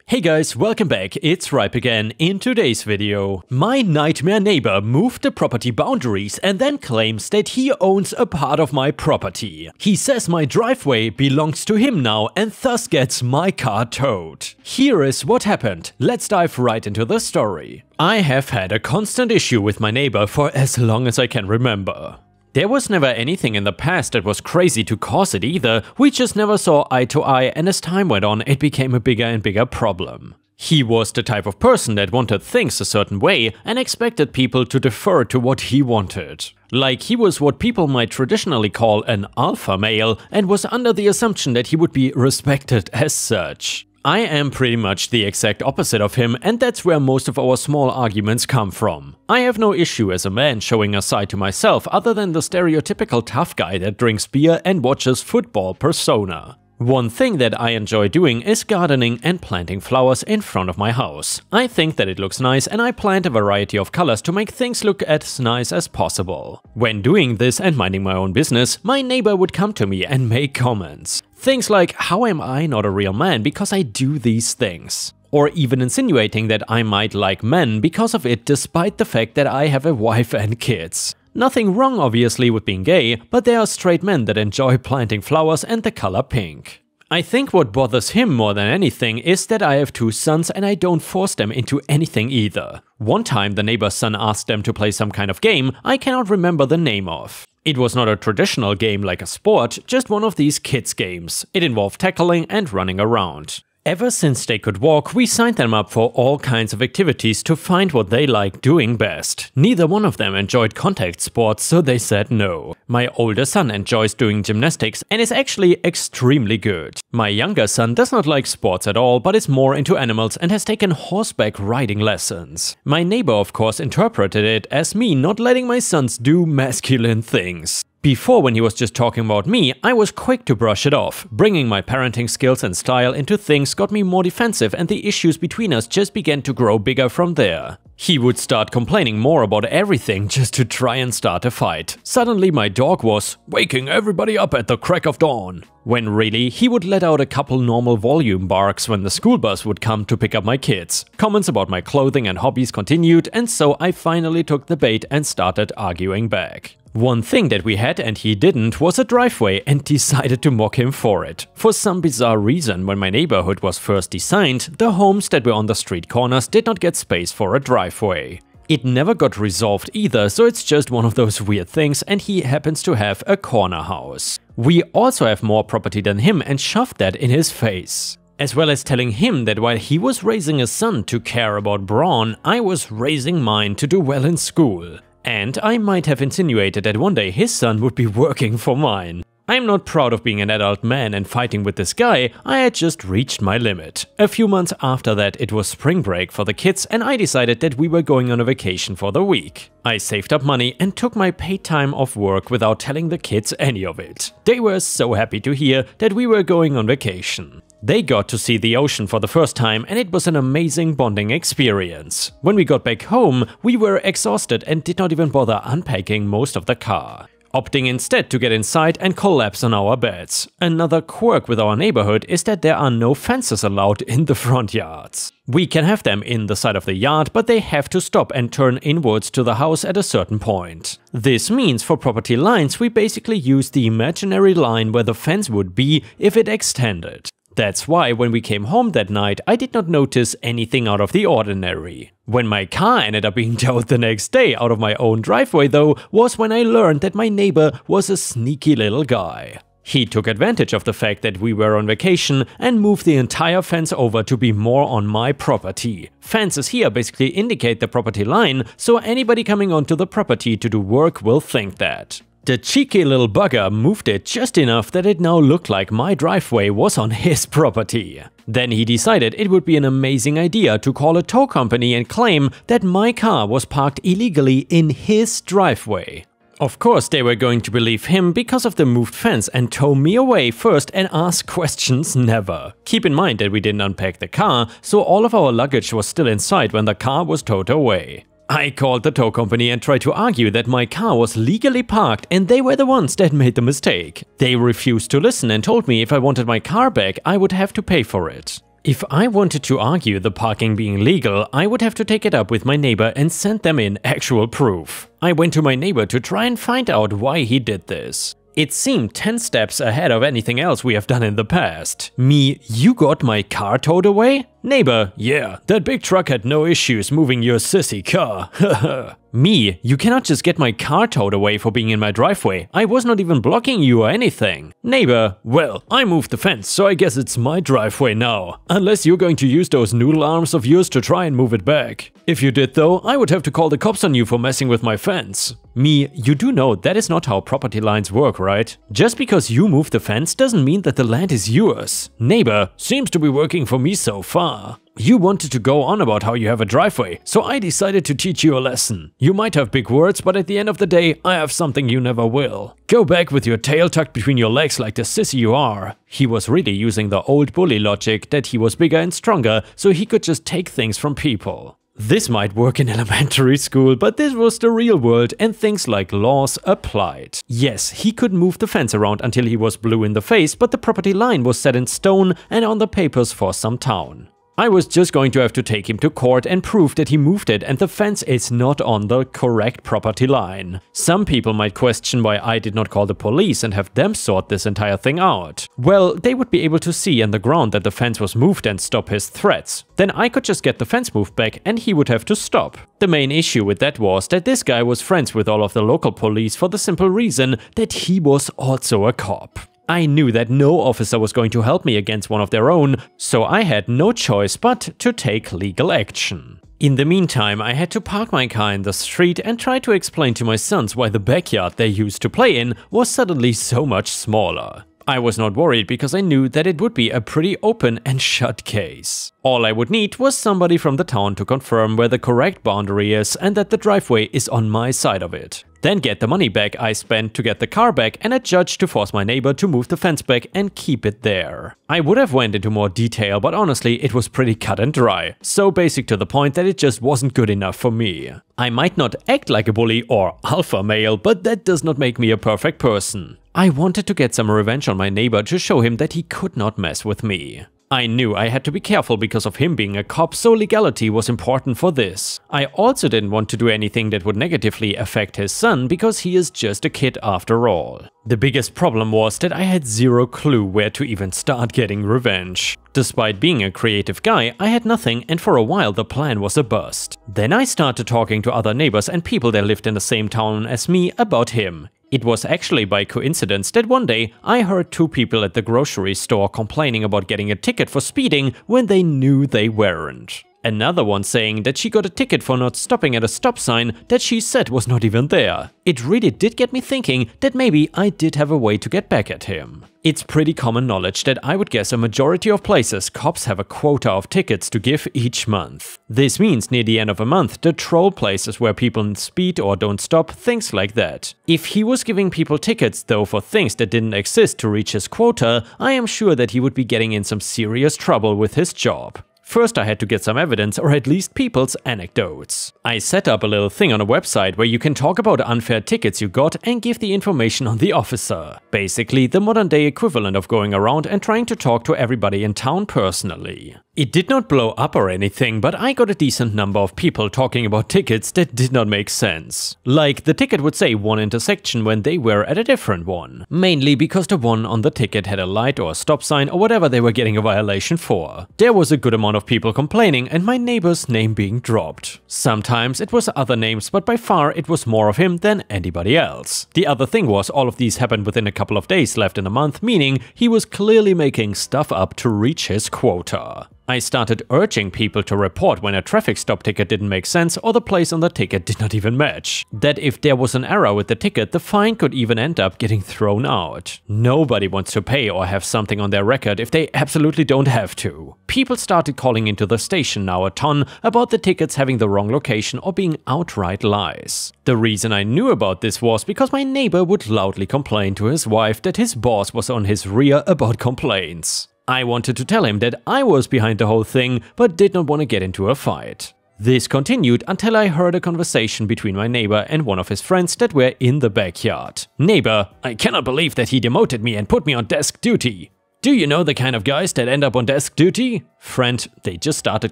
Hey guys, welcome back, it's Ripe again. In today's video, my nightmare neighbor moved the property boundaries and then claims that he owns a part of my property. He says my driveway belongs to him now and thus gets my car towed. Here is what happened, let's dive right into the story. I have had a constant issue with my neighbor for as long as I can remember. There was never anything in the past that was crazy to cause it either, we just never saw eye to eye, and as time went on it became a bigger and bigger problem. He was the type of person that wanted things a certain way and expected people to defer to what he wanted. Like he was what people might traditionally call an alpha male and was under the assumption that he would be respected as such. I am pretty much the exact opposite of him, and that's where most of our small arguments come from. I have no issue as a man showing a side to myself other than the stereotypical tough guy that drinks beer and watches football persona. One thing that I enjoy doing is gardening and planting flowers in front of my house. I think that it looks nice and I plant a variety of colors to make things look as nice as possible. When doing this and minding my own business, my neighbor would come to me and make comments. Things like, how am I not a real man because I do these things? Or even insinuating that I might like men because of it despite the fact that I have a wife and kids. Nothing wrong obviously with being gay, but there are straight men that enjoy planting flowers and the color pink. I think what bothers him more than anything is that I have two sons and I don't force them into anything either. One time the neighbor's son asked them to play some kind of game I cannot remember the name of. It was not a traditional game like a sport, just one of these kids games. It involved tackling and running around. Ever since they could walk, we signed them up for all kinds of activities to find what they like doing best. Neither one of them enjoyed contact sports, so they said no. My older son enjoys doing gymnastics and is actually extremely good. My younger son does not like sports at all, but is more into animals and has taken horseback riding lessons. My neighbor of course interpreted it as me not letting my sons do masculine things. Before, when he was just talking about me, I was quick to brush it off. Bringing my parenting skills and style into things got me more defensive and the issues between us just began to grow bigger from there. He would start complaining more about everything just to try and start a fight. Suddenly my dog was waking everybody up at the crack of dawn. When really, he would let out a couple normal volume barks when the school bus would come to pick up my kids. Comments about my clothing and hobbies continued, and so I finally took the bait and started arguing back. One thing that we had and he didn't was a driveway and decided to mock him for it. For some bizarre reason, when my neighborhood was first designed, the homes that were on the street corners did not get space for a driveway. It never got resolved either, so it's just one of those weird things, and he happens to have a corner house. We also have more property than him and shoved that in his face. As well as telling him that while he was raising a son to care about brawn, I was raising mine to do well in school. And I might have insinuated that one day his son would be working for mine. I'm not proud of being an adult man and fighting with this guy, I had just reached my limit. A few months after that it was spring break for the kids and I decided that we were going on a vacation for the week. I saved up money and took my paid time off work without telling the kids any of it. They were so happy to hear that we were going on vacation. They got to see the ocean for the first time and it was an amazing bonding experience. When we got back home, we were exhausted and did not even bother unpacking most of the car, opting instead to get inside and collapse on our beds. Another quirk with our neighborhood is that there are no fences allowed in the front yards. We can have them in the side of the yard, but they have to stop and turn inwards to the house at a certain point. This means for property lines we basically use the imaginary line where the fence would be if it extended. That's why when we came home that night, I did not notice anything out of the ordinary. When my car ended up being towed the next day out of my own driveway though, was when I learned that my neighbor was a sneaky little guy. He took advantage of the fact that we were on vacation and moved the entire fence over to be more on my property. Fences here basically indicate the property line, so anybody coming onto the property to do work will think that. The cheeky little bugger moved it just enough that it now looked like my driveway was on his property. Then he decided it would be an amazing idea to call a tow company and claim that my car was parked illegally in his driveway. Of course they were going to believe him because of the moved fence and tow me away first and ask questions never. Keep in mind that we didn't unpack the car, so all of our luggage was still inside when the car was towed away. I called the tow company and tried to argue that my car was legally parked and they were the ones that made the mistake. They refused to listen and told me if I wanted my car back I would have to pay for it. If I wanted to argue the parking being legal, I would have to take it up with my neighbor and send them in actual proof. I went to my neighbor to try and find out why he did this. It seemed 10 steps ahead of anything else we have done in the past. Me, you got my car towed away? Neighbor, yeah, that big truck had no issues moving your sissy car. Me, you cannot just get my car towed away for being in my driveway. I was not even blocking you or anything. Neighbor, well, I moved the fence, so I guess it's my driveway now. Unless you're going to use those noodle arms of yours to try and move it back. If you did though, I would have to call the cops on you for messing with my fence. Me, you do know that is not how property lines work, right? Just because you moved the fence doesn't mean that the land is yours. Neighbor, seems to be working for me so far. You wanted to go on about how you have a driveway, so I decided to teach you a lesson. You might have big words, but at the end of the day, I have something you never will. Go back with your tail tucked between your legs like the sissy you are. He was really using the old bully logic that he was bigger and stronger, so he could just take things from people. This might work in elementary school, but this was the real world and things like laws applied. Yes, he could move the fence around until he was blue in the face, but the property line was set in stone and on the papers for some town. I was just going to have to take him to court and prove that he moved it and the fence is not on the correct property line. Some people might question why I did not call the police and have them sort this entire thing out. Well, they would be able to see on the ground that the fence was moved and stop his threats. Then I could just get the fence moved back and he would have to stop. The main issue with that was that this guy was friends with all of the local police for the simple reason that he was also a cop. I knew that no officer was going to help me against one of their own, so I had no choice but to take legal action. In the meantime, I had to park my car in the street and try to explain to my sons why the backyard they used to play in was suddenly so much smaller. I was not worried because I knew that it would be a pretty open and shut case. All I would need was somebody from the town to confirm where the correct boundary is and that the driveway is on my side of it. Then get the money back I spent to get the car back and a judge to force my neighbor to move the fence back and keep it there. I would have went into more detail, but honestly it was pretty cut and dry, so basic to the point that it just wasn't good enough for me. I might not act like a bully or alpha male, but that does not make me a perfect person. I wanted to get some revenge on my neighbor to show him that he could not mess with me. I knew I had to be careful because of him being a cop, so legality was important for this. I also didn't want to do anything that would negatively affect his son because he is just a kid after all. The biggest problem was that I had zero clue where to even start getting revenge. Despite being a creative guy, I had nothing and for a while the plan was a bust. Then I started talking to other neighbors and people that lived in the same town as me about him. It was actually by coincidence that one day I heard two people at the grocery store complaining about getting a ticket for speeding when they knew they weren't. Another one saying that she got a ticket for not stopping at a stop sign that she said was not even there. It really did get me thinking that maybe I did have a way to get back at him. It's pretty common knowledge that I would guess a majority of places cops have a quota of tickets to give each month. This means near the end of a month, the troll places where people speed or don't stop, things like that. If he was giving people tickets though for things that didn't exist to reach his quota, I am sure that he would be getting in some serious trouble with his job. First, I had to get some evidence, or at least people's anecdotes. I set up a little thing on a website where you can talk about unfair tickets you got and give the information on the officer. Basically, the modern day equivalent of going around and trying to talk to everybody in town personally. It did not blow up or anything, but I got a decent number of people talking about tickets that did not make sense. Like, the ticket would say one intersection when they were at a different one. Mainly because the one on the ticket had a light or a stop sign or whatever they were getting a violation for. There was a good amount of people complaining and my neighbor's name being dropped. Sometimes it was other names, but by far it was more of him than anybody else. The other thing was all of these happened within a couple of days left in a month, meaning he was clearly making stuff up to reach his quota. I started urging people to report when a traffic stop ticket didn't make sense or the place on the ticket did not even match. That if there was an error with the ticket, the fine could even end up getting thrown out. Nobody wants to pay or have something on their record if they absolutely don't have to. People started calling into the station now a ton about the tickets having the wrong location or being outright lies. The reason I knew about this was because my neighbor would loudly complain to his wife that his boss was on his rear about complaints. I wanted to tell him that I was behind the whole thing, but did not want to get into a fight. This continued until I heard a conversation between my neighbor and one of his friends that were in the backyard. Neighbor, I cannot believe that he demoted me and put me on desk duty. Do you know the kind of guys that end up on desk duty? Friend, they just started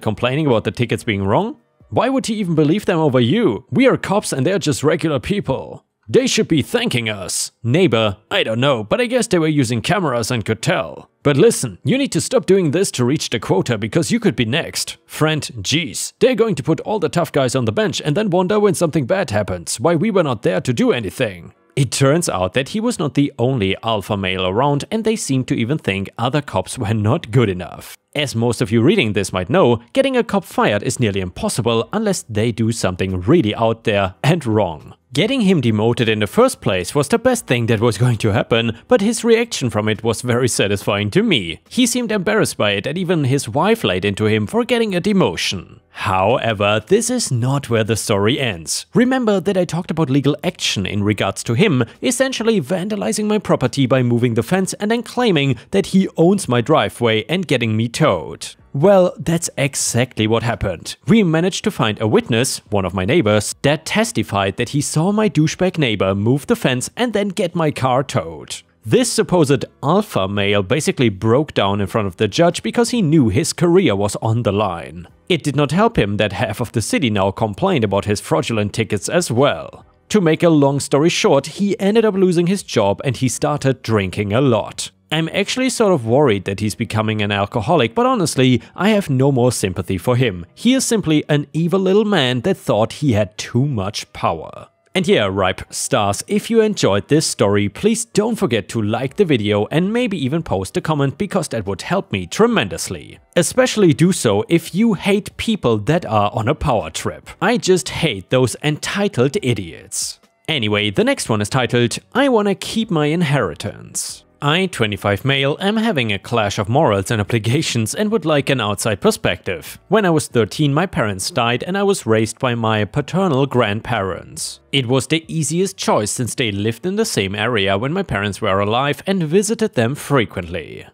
complaining about the tickets being wrong? Why would he even believe them over you? We are cops and they're just regular people. They should be thanking us. Neighbor, I don't know, but I guess they were using cameras and could tell. But listen, you need to stop doing this to reach the quota because you could be next. Friend, geez, they're going to put all the tough guys on the bench and then wonder when something bad happens, why we were not there to do anything. It turns out that he was not the only alpha male around, and they seemed to even think other cops were not good enough. As most of you reading this might know, getting a cop fired is nearly impossible unless they do something really out there and wrong. Getting him demoted in the first place was the best thing that was going to happen, but his reaction from it was very satisfying to me. He seemed embarrassed by it, and even his wife laid into him for getting a demotion. However, this is not where the story ends. Remember that I talked about legal action in regards to him, essentially vandalizing my property by moving the fence and then claiming that he owns my driveway and getting me towed. Well, that's exactly what happened. We managed to find a witness, one of my neighbors, that testified that he saw my douchebag neighbor move the fence and then get my car towed. This supposed alpha male basically broke down in front of the judge because he knew his career was on the line. It did not help him that half of the city now complained about his fraudulent tickets as well. To make a long story short, he ended up losing his job and he started drinking a lot. I'm actually sort of worried that he's becoming an alcoholic, but honestly, I have no more sympathy for him. He is simply an evil little man that thought he had too much power. And yeah, Ripe Stars, if you enjoyed this story, please don't forget to like the video and maybe even post a comment because that would help me tremendously. Especially do so if you hate people that are on a power trip. I just hate those entitled idiots. Anyway, the next one is titled, I wanna keep my inheritance. I, 25 male, am having a clash of morals and obligations and would like an outside perspective. When I was 13, my parents died and I was raised by my paternal grandparents. It was the easiest choice since they lived in the same area when my parents were alive and visited them frequently.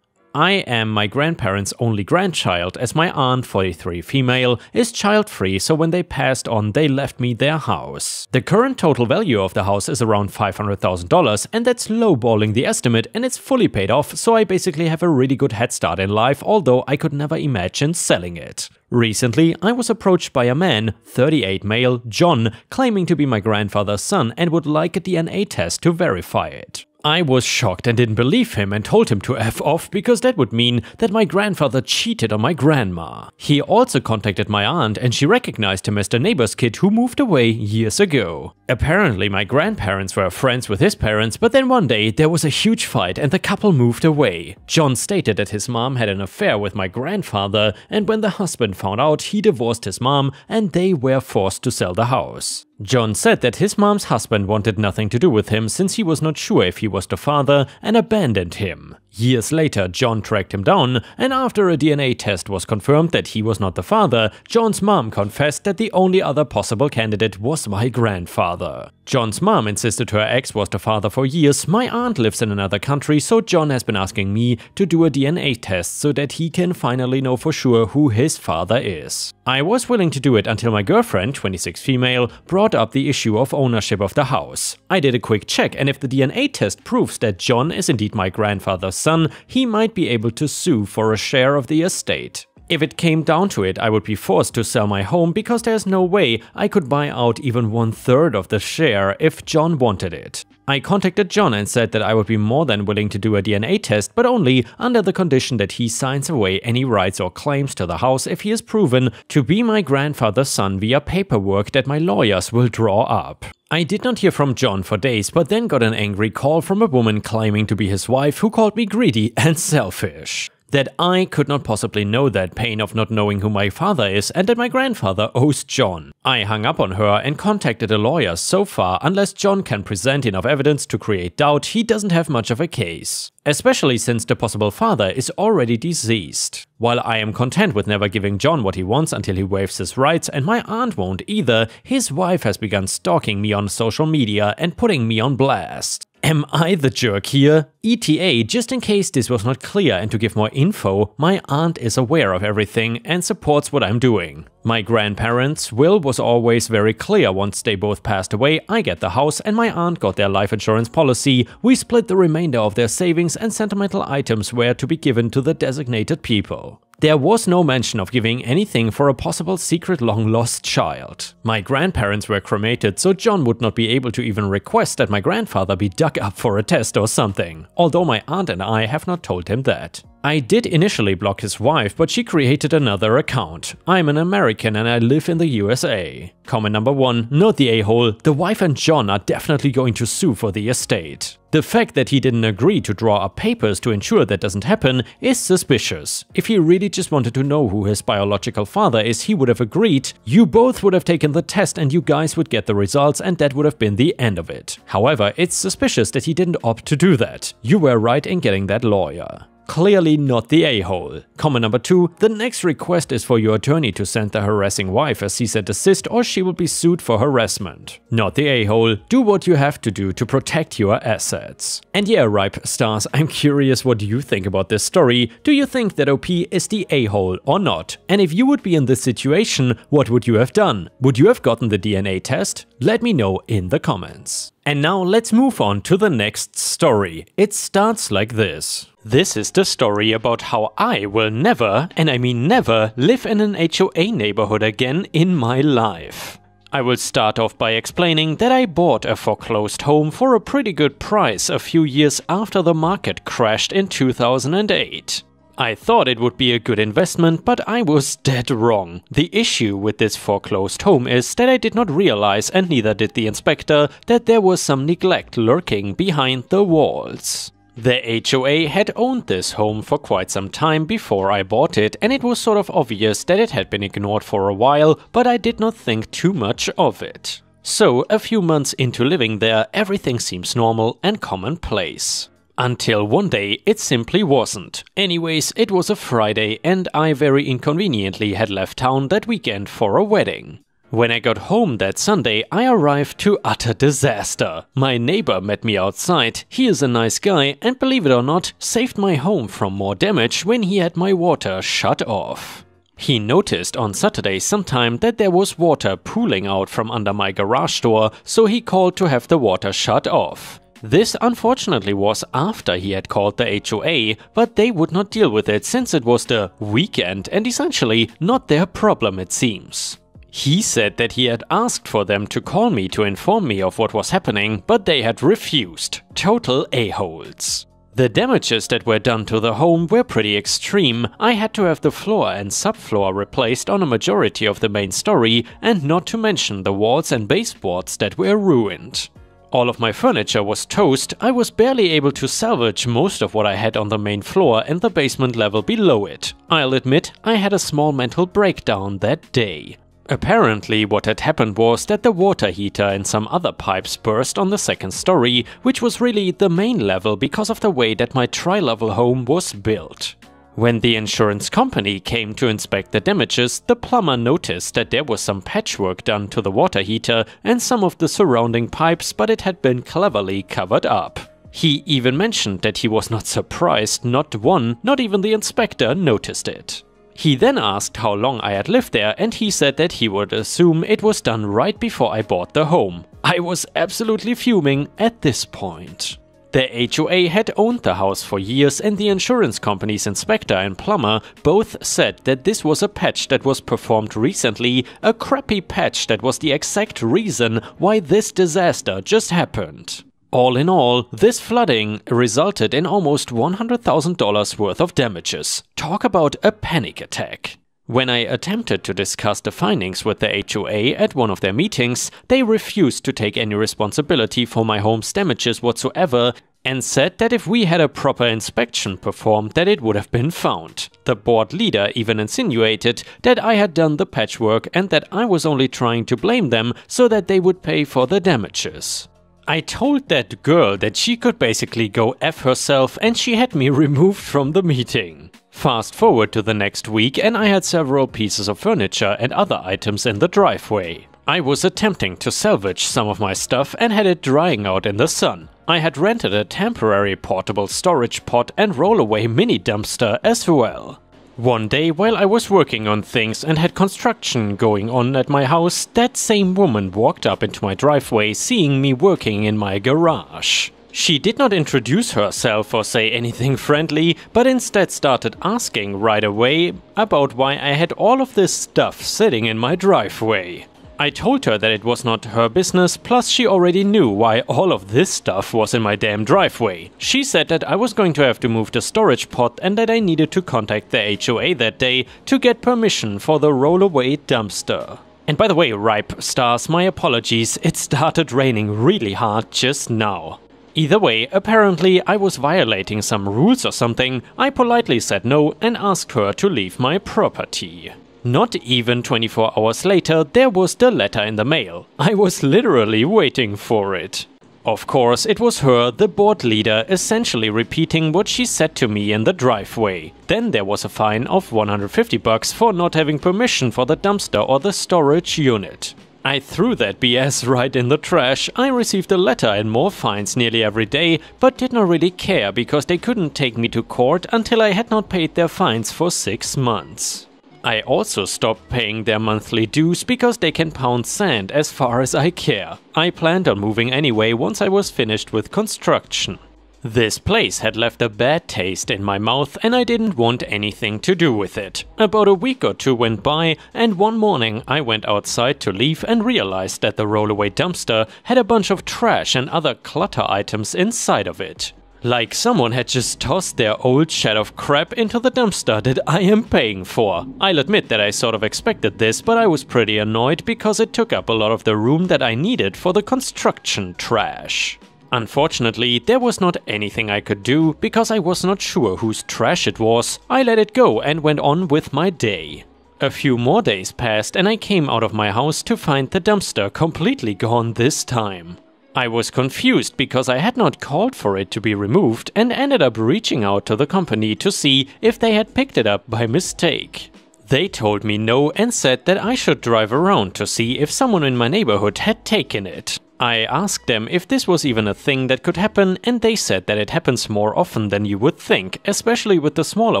I am my grandparents' only grandchild, as my aunt, 43 female, is child-free, so when they passed on they left me their house. The current total value of the house is around $500,000 and that's lowballing the estimate and it's fully paid off, so I basically have a really good head start in life, although I could never imagine selling it. Recently, I was approached by a man, 38 male, John, claiming to be my grandfather's son and would like a DNA test to verify it. I was shocked and didn't believe him and told him to F off because that would mean that my grandfather cheated on my grandma. He also contacted my aunt and she recognized him as the neighbor's kid who moved away years ago. Apparently my grandparents were friends with his parents, but then one day there was a huge fight and the couple moved away. John stated that his mom had an affair with my grandfather, and when the husband found out, he divorced his mom and they were forced to sell the house. John said that his mom's husband wanted nothing to do with him since he was not sure if he was the father and abandoned him. Years later, John tracked him down, and after a DNA test was confirmed that he was not the father, John's mom confessed that the only other possible candidate was my grandfather. John's mom insisted her ex was the father for years. My aunt lives in another country, so John has been asking me to do a DNA test so that he can finally know for sure who his father is. I was willing to do it until my girlfriend, 26 female, brought up the issue of ownership of the house. I did a quick check, and if the DNA test proves that John is indeed my grandfather's son, he might be able to sue for a share of the estate. If it came down to it, I would be forced to sell my home because there's no way I could buy out even 1/3 of the share if John wanted it. I contacted John and said that I would be more than willing to do a DNA test, but only under the condition that he signs away any rights or claims to the house if he is proven to be my grandfather's son via paperwork that my lawyers will draw up. I did not hear from John for days, but then got an angry call from a woman claiming to be his wife who called me greedy and selfish. That I could not possibly know that pain of not knowing who my father is and that my grandfather owes John. I hung up on her and contacted a lawyer. So far, unless John can present enough evidence to create doubt, he doesn't have much of a case. Especially since the possible father is already deceased. While I am content with never giving John what he wants until he waives his rights, and my aunt won't either, his wife has begun stalking me on social media and putting me on blast. Am I the jerk here? ETA, just in case this was not clear and to give more info, my aunt is aware of everything and supports what I'm doing. My grandparents' will was always very clear. Once they both passed away, I get the house and my aunt got their life insurance policy. We split the remainder of their savings and sentimental items were to be given to the designated people. There was no mention of giving anything for a possible secret long-lost child. My grandparents were cremated, so John would not be able to even request that my grandfather be dug up for a test or something, although my aunt and I have not told him that. I did initially block his wife, but she created another account. I'm an American and I live in the USA. Comment number 1, not the a-hole, the wife and John are definitely going to sue for the estate. The fact that he didn't agree to draw up papers to ensure that doesn't happen is suspicious. If he really just wanted to know who his biological father is, he would have agreed. You both would have taken the test and you guys would get the results and that would have been the end of it. However, it's suspicious that he didn't opt to do that. You were right in getting that lawyer. Clearly not the a-hole. Comment number 2, the next request is for your attorney to send the harassing wife a cease and desist or she will be sued for harassment. Not the a-hole. Do what you have to do to protect your assets. And yeah, Ripe Stars, I'm curious what you think about this story. Do you think that OP is the a-hole or not? And if you would be in this situation, what would you have done? Would you have gotten the DNA test? Let me know in the comments. And now let's move on to the next story. It starts like this. This is the story about how I will never, and I mean never, live in an HOA neighborhood again in my life. I will start off by explaining that I bought a foreclosed home for a pretty good price a few years after the market crashed in 2008. I thought it would be a good investment, but I was dead wrong. The issue with this foreclosed home is that I did not realize, and neither did the inspector, that there was some neglect lurking behind the walls. The HOA had owned this home for quite some time before I bought it, and it was sort of obvious that it had been ignored for a while, but I did not think too much of it. So, a few months into living there, everything seems normal and commonplace. Until one day, it simply wasn't. Anyways, it was a Friday and I very inconveniently had left town that weekend for a wedding. When I got home that Sunday, I arrived to utter disaster. My neighbor met me outside. He is a nice guy and, believe it or not, saved my home from more damage when he had my water shut off. He noticed on Saturday sometime that there was water pooling out from under my garage door, so he called to have the water shut off. This unfortunately was after he had called the HOA, but they would not deal with it since it was the weekend and essentially not their problem, it seems. He said that he had asked for them to call me to inform me of what was happening, but they had refused. Total a-holes. The damages that were done to the home were pretty extreme. I had to have the floor and subfloor replaced on a majority of the main story, and not to mention the walls and baseboards that were ruined. All of my furniture was toast. I was barely able to salvage most of what I had on the main floor and the basement level below it. I'll admit, I had a small mental breakdown that day. Apparently, what had happened was that the water heater and some other pipes burst on the second story, which was really the main level because of the way that my tri-level home was built. When the insurance company came to inspect the damages, the plumber noticed that there was some patchwork done to the water heater and some of the surrounding pipes, but it had been cleverly covered up. He even mentioned that he was not surprised not one, not even the inspector, noticed it. He then asked how long I had lived there, and he said that he would assume it was done right before I bought the home. I was absolutely fuming at this point. The HOA had owned the house for years, and the insurance company's inspector and plumber both said that this was a patch that was performed recently, a crappy patch that was the exact reason why this disaster just happened. All in all, this flooding resulted in almost $100,000 worth of damages. Talk about a panic attack. When I attempted to discuss the findings with the HOA at one of their meetings, they refused to take any responsibility for my home's damages whatsoever and said that if we had a proper inspection performed that it would have been found. The board leader even insinuated that I had done the patchwork and that I was only trying to blame them so that they would pay for the damages. I told that girl that she could basically go F herself, and she had me removed from the meeting. Fast forward to the next week and I had several pieces of furniture and other items in the driveway. I was attempting to salvage some of my stuff and had it drying out in the sun. I had rented a temporary portable storage pod and rollaway mini dumpster as well. One day, while I was working on things and had construction going on at my house, that same woman walked up into my driveway seeing me working in my garage. She did not introduce herself or say anything friendly, but instead started asking right away about why I had all of this stuff sitting in my driveway. I told her that it was not her business, plus she already knew why all of this stuff was in my damn driveway. She said that I was going to have to move the storage pod and that I needed to contact the HOA that day to get permission for the rollaway dumpster. And by the way, Ripe Stars, my apologies, it started raining really hard just now. Either way, apparently I was violating some rules or something. I politely said no and asked her to leave my property. Not even 24 hours later, there was the letter in the mail. I was literally waiting for it. Of course, it was her, the board leader, essentially repeating what she said to me in the driveway. Then there was a fine of $150 for not having permission for the dumpster or the storage unit. I threw that BS right in the trash. I received a letter and more fines nearly every day, but did not really care because they couldn't take me to court until I had not paid their fines for 6 months. I also stopped paying their monthly dues because they can pound sand as far as I care. I planned on moving anyway once I was finished with construction. This place had left a bad taste in my mouth and I didn't want anything to do with it. About a week or two went by and one morning I went outside to leave and realized that the rollaway dumpster had a bunch of trash and other clutter items inside of it. Like someone had just tossed their old shed of crap into the dumpster that I am paying for. I'll admit that I sort of expected this, but I was pretty annoyed because it took up a lot of the room that I needed for the construction trash. Unfortunately, there was not anything I could do because I was not sure whose trash it was. I let it go and went on with my day. A few more days passed and I came out of my house to find the dumpster completely gone this time. I was confused because I had not called for it to be removed and ended up reaching out to the company to see if they had picked it up by mistake. They told me no and said that I should drive around to see if someone in my neighborhood had taken it. I asked them if this was even a thing that could happen and they said that it happens more often than you would think, especially with the smaller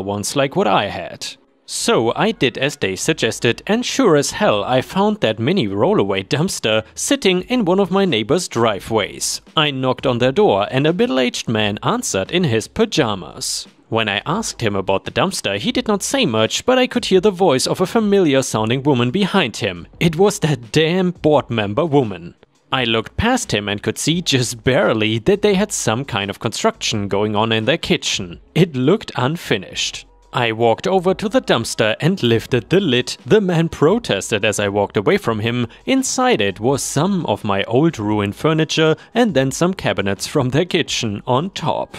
ones like what I had. So I did as they suggested and sure as hell I found that mini rollaway dumpster sitting in one of my neighbor's driveways. I knocked on their door and a middle-aged man answered in his pajamas. When I asked him about the dumpster, he did not say much, but I could hear the voice of a familiar-sounding woman behind him. It was that damn board member woman. I looked past him and could see just barely that they had some kind of construction going on in their kitchen. It looked unfinished. I walked over to the dumpster and lifted the lid. The man protested as I walked away from him. Inside it was some of my old ruined furniture and then some cabinets from their kitchen on top.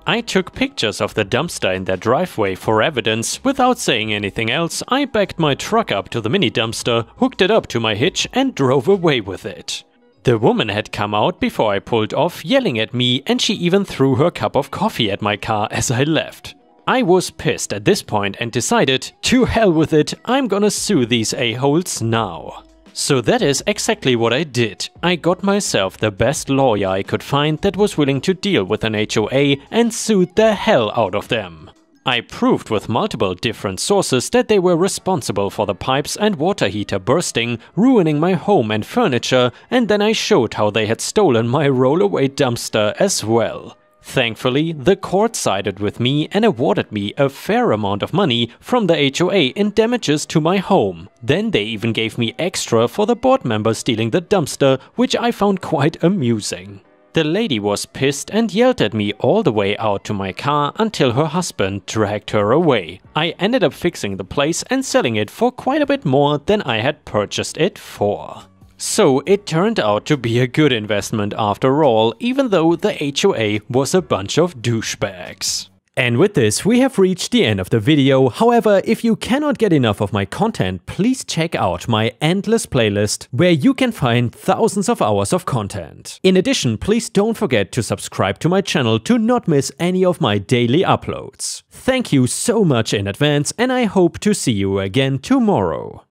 I took pictures of the dumpster in their driveway for evidence. Without saying anything else, I backed my truck up to the mini dumpster, hooked it up to my hitch and drove away with it. The woman had come out before I pulled off, yelling at me, and she even threw her cup of coffee at my car as I left. I was pissed at this point and decided, to hell with it, I'm gonna sue these a-holes now. So that is exactly what I did. I got myself the best lawyer I could find that was willing to deal with an HOA and sued the hell out of them. I proved with multiple different sources that they were responsible for the pipes and water heater bursting, ruining my home and furniture, and then I showed how they had stolen my rollaway dumpster as well. Thankfully, the court sided with me and awarded me a fair amount of money from the HOA in damages to my home. Then they even gave me extra for the board member stealing the dumpster, which I found quite amusing. The lady was pissed and yelled at me all the way out to my car until her husband dragged her away. I ended up fixing the place and selling it for quite a bit more than I had purchased it for. So it turned out to be a good investment after all, even though the HOA was a bunch of douchebags. And with this, we have reached the end of the video. However, if you cannot get enough of my content, please check out my endless playlist, where you can find thousands of hours of content. In addition, please don't forget to subscribe to my channel to not miss any of my daily uploads. Thank you so much in advance, and I hope to see you again tomorrow.